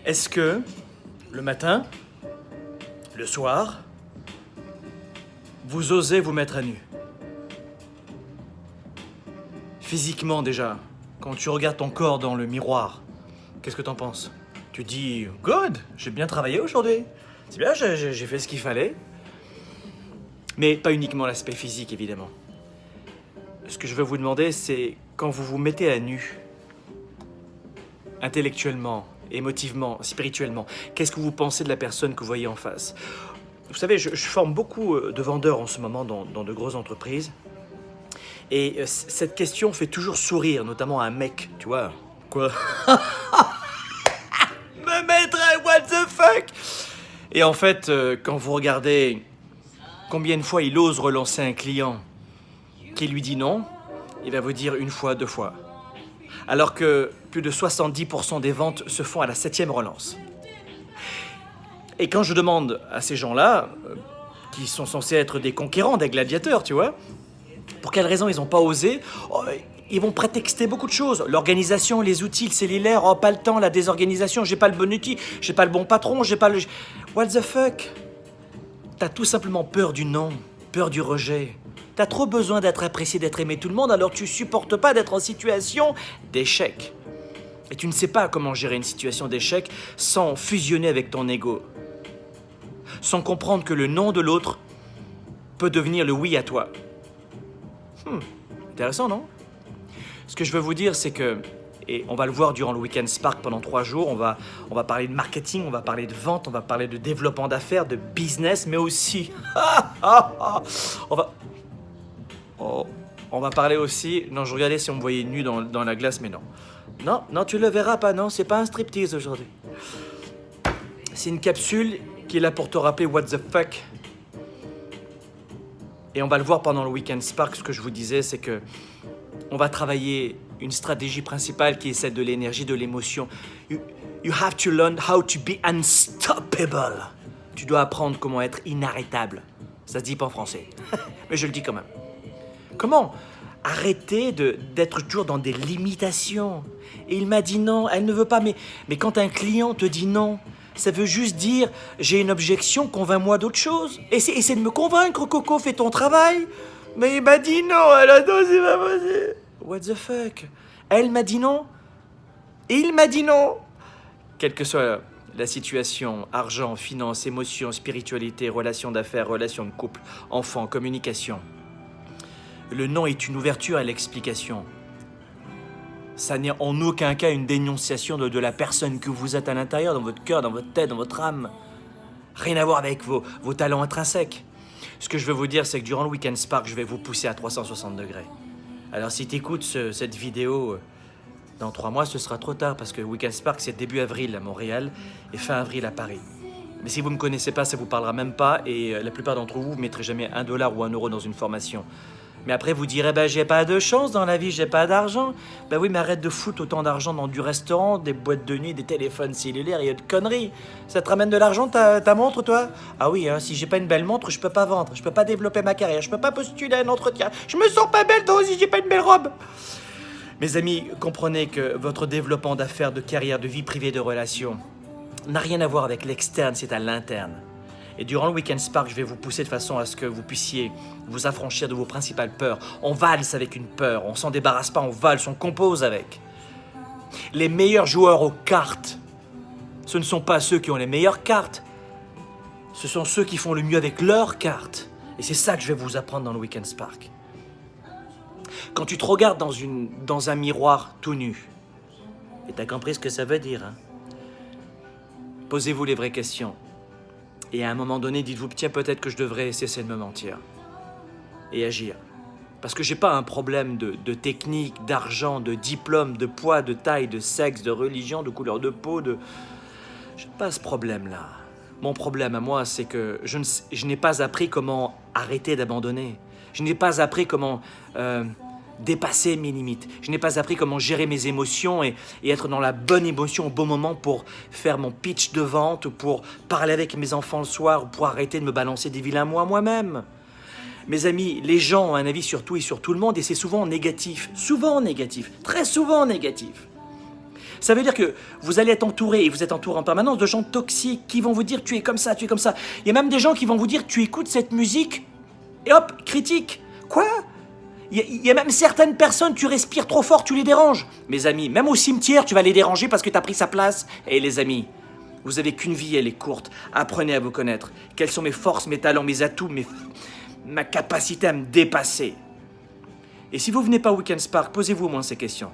Est-ce que, le matin, le soir, vous osez vous mettre à nu? Physiquement déjà, quand tu regardes ton corps dans le miroir, qu'est-ce que t'en penses? Tu dis « Good, j'ai bien travaillé aujourd'hui. C'est bien, j'ai fait ce qu'il fallait. » Mais pas uniquement l'aspect physique, évidemment. Ce que je veux vous demander, c'est quand vous vous mettez à nu, intellectuellement, émotivement, spirituellement, qu'est-ce que vous pensez de la personne que vous voyez en face? Vous savez, je forme beaucoup de vendeurs en ce moment dans de grosses entreprises. Et cette question fait toujours sourire, notamment un mec, tu vois. Quoi? Me mettre un what the fuck? Et en fait, quand vous regardez combien de fois il ose relancer un client qui lui dit non, il va vous dire une fois, deux fois. Alors que plus de 70% des ventes se font à la 7e relance. Et quand je demande à ces gens-là, qui sont censés être des conquérants, des gladiateurs, tu vois, pour quelles raisons ils n'ont pas osé, ils vont prétexter beaucoup de choses. L'organisation, les outils, le cellulaire, pas le temps, la désorganisation, j'ai pas le bon outil, j'ai pas le bon patron, j'ai pas le... What the fuck? T'as tout simplement peur du non, peur du rejet. T'as trop besoin d'être apprécié, d'être aimé tout le monde, alors tu supportes pas d'être en situation d'échec. Et tu ne sais pas comment gérer une situation d'échec sans fusionner avec ton ego. Sans comprendre que le non de l'autre peut devenir le oui à toi. Intéressant, non? Ce que je veux vous dire, c'est que, et on va le voir durant le Weekend Spark pendant 3 jours, on va parler de marketing, on va parler de vente, on va parler de développement d'affaires, de business, mais aussi... on va parler aussi... Non, je regardais si on me voyait nu dans la glace, mais non. Non, tu le verras pas, non, c'est pas un striptease aujourd'hui. C'est une capsule qui est là pour te rappeler what the fuck. Et on va le voir pendant le Weekend Spark, ce que je vous disais, c'est que on va travailler une stratégie principale qui est celle de l'énergie, de l'émotion. You have to learn how to be unstoppable. Tu dois apprendre comment être inarrêtable. Ça se dit pas en français, mais je le dis quand même. Comment arrêter d'être toujours dans des limitations? Et il m'a dit non, elle ne veut pas, mais quand un client te dit non, ça veut juste dire j'ai une objection, convainc-moi d'autre chose. Essaie de me convaincre, Coco, fais ton travail. Mais il m'a dit non, alors non, c'est pas possible. What the fuck? Elle m'a dit non et il m'a dit non. Quelle que soit la situation, argent, finance, émotion, spiritualité, relation d'affaires, relation de couple, enfant, communication. Le non est une ouverture à l'explication. Ça n'est en aucun cas une dénonciation de la personne que vous êtes à l'intérieur, dans votre cœur, dans votre tête, dans votre âme. Rien à voir avec vos talents intrinsèques. Ce que je veux vous dire, c'est que durant le Weekend Spark, je vais vous pousser à 360 degrés. Alors si tu écoutes cette vidéo dans 3 mois, ce sera trop tard parce que Weekend Spark, c'est début avril à Montréal et fin avril à Paris. Mais si vous ne me connaissez pas, ça ne vous parlera même pas et la plupart d'entre vous ne mettrez jamais $1 ou €1 dans une formation. Mais après, vous direz, j'ai pas de chance dans la vie, j'ai pas d'argent. Oui, mais arrête de foutre autant d'argent dans du restaurant, des boîtes de nuit, des téléphones cellulaires et de conneries. Ça te ramène de l'argent, ta montre, toi? Ah oui, si j'ai pas une belle montre, je peux pas vendre, je peux pas développer ma carrière, je peux pas postuler à un entretien. Je me sens pas belle, toi, si j'ai pas une belle robe. Mes amis, comprenez que votre développement d'affaires, de carrière, de vie privée, de relations n'a rien à voir avec l'externe, c'est à l'interne. Et durant le Weekend Spark, je vais vous pousser de façon à ce que vous puissiez vous affranchir de vos principales peurs. On valse avec une peur, on s'en débarrasse pas, on valse, on compose avec. Les meilleurs joueurs aux cartes, ce ne sont pas ceux qui ont les meilleures cartes, ce sont ceux qui font le mieux avec leurs cartes. Et c'est ça que je vais vous apprendre dans le Weekend Spark. Quand tu te regardes dans un miroir tout nu, et t'as compris ce que ça veut dire, hein? Posez-vous les vraies questions. Et à un moment donné, dites-vous, tiens, peut-être que je devrais cesser de me mentir et agir. Parce que j'ai pas un problème de technique, d'argent, de diplôme, de poids, de taille, de sexe, de religion, de couleur de peau, J'ai pas ce problème-là. Mon problème à moi, c'est que je n'ai pas appris comment arrêter d'abandonner. Je n'ai pas appris comment dépasser mes limites. Je n'ai pas appris comment gérer mes émotions et être dans la bonne émotion au bon moment pour faire mon pitch de vente, ou pour parler avec mes enfants le soir, ou pour arrêter de me balancer des vilains mots à moi-même. Mes amis, les gens ont un avis sur tout et sur tout le monde et c'est souvent négatif, très souvent négatif. Ça veut dire que vous allez être entouré, et vous êtes entouré en permanence de gens toxiques qui vont vous dire tu es comme ça, tu es comme ça. Il y a même des gens qui vont vous dire tu écoutes cette musique et hop, critique. Quoi ? Il y a même certaines personnes, tu respires trop fort, tu les déranges. Mes amis, même au cimetière, tu vas les déranger parce que tu as pris sa place. Et les amis, vous avez qu'une vie, elle est courte. Apprenez à vous connaître. Quelles sont mes forces, mes talents, mes atouts, ma capacité à me dépasser. Et si vous venez pas au Weekend Spark, posez-vous au moins ces questions.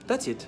That's it.